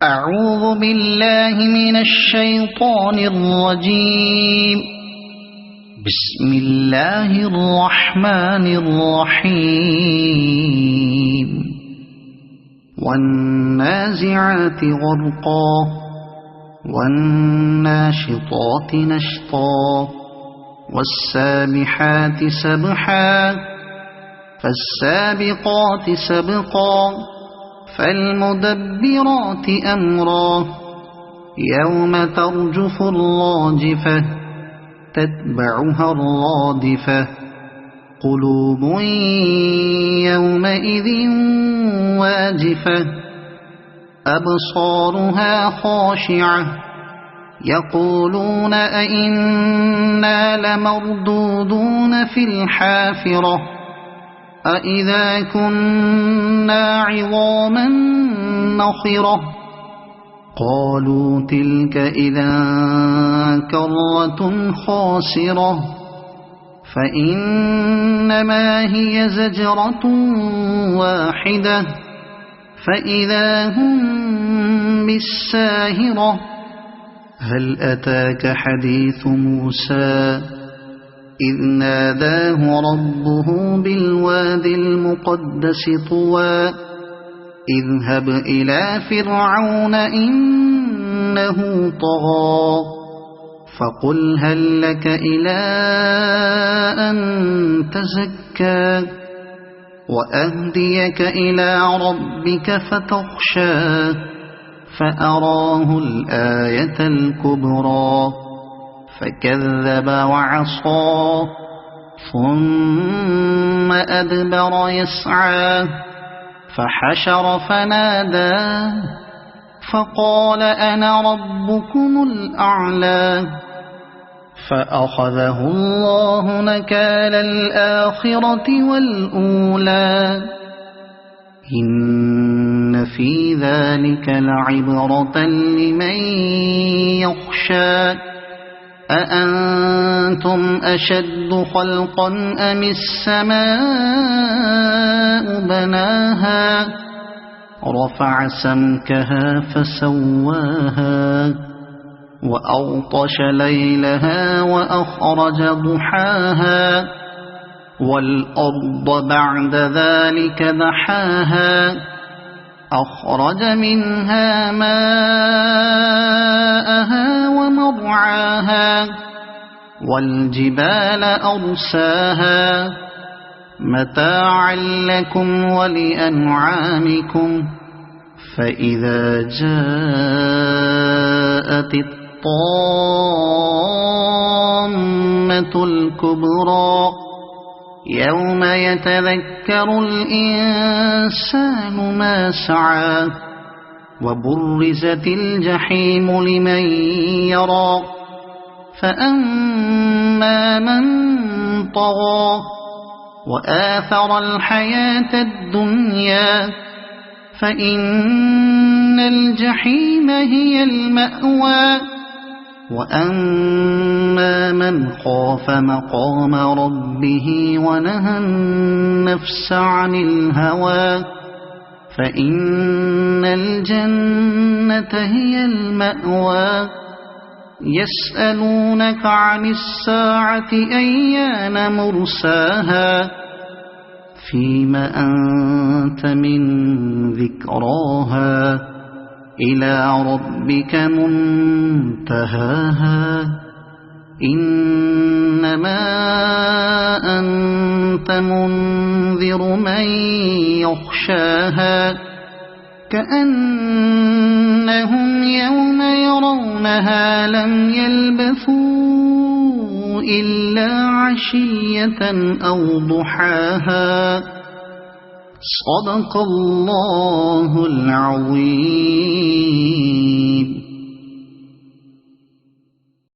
أعوذ بالله من الشيطان الرجيم. بسم الله الرحمن الرحيم. والنازعات غرقا والناشطات نشطا والسابحات سبحا فالسابقات سبقا فالمدبرات أمرا يوم ترجف الراجفة تتبعها الرادفة قلوب يومئذ واجفة أبصارها خاشعة يقولون أئنا لمردودون في الحافرة أإذا كنا عظاما نخرة قالوا تلك إذا كرة خاسرة فإنما هي زجرة واحدة فإذا هم بالساهرة هل أتاك حديث موسى إذ ناداه ربه بالوادي المقدس طوى اذهب إلى فرعون إنه طغى فقل هل لك إلى أن تزكى وأهديك إلى ربك فتخشى فأراه الآية الكبرى فكذب وعصى ثم أدبر يسعى فحشر فنادى فقال أنا ربكم الأعلى فأخذه الله نكال الآخرة والأولى إن في ذلك لعبرة لمن يخشى أأنتم أشد خلقا أم السماء بناها رفع سمكها فسواها وأغطش ليلها وأخرج ضحاها والأرض بعد ذلك دحاها أخرج منها ماءها ومرعاها والجبال أرساها متاعا لكم ولأنعامكم فإذا جاءت الطامة الكبرى يوم يتذكر الإنسان ما سعى وبرزت الجحيم لمن يرى فأما من طغى وآثر الحياة الدنيا فإن الجحيم هي المأوى وأما من خاف مقام ربه ونهى النفس عن الهوى فإن الجنة هي المأوى يسألونك عن الساعة أيان مرساها فيم أنت من ذكراها إلى ربك منتهاها إنما أنت منذر من يخشاها كأنهم يوم يرونها لم يلبثوا إلا عشية أو ضحاها صدق الله العظيم.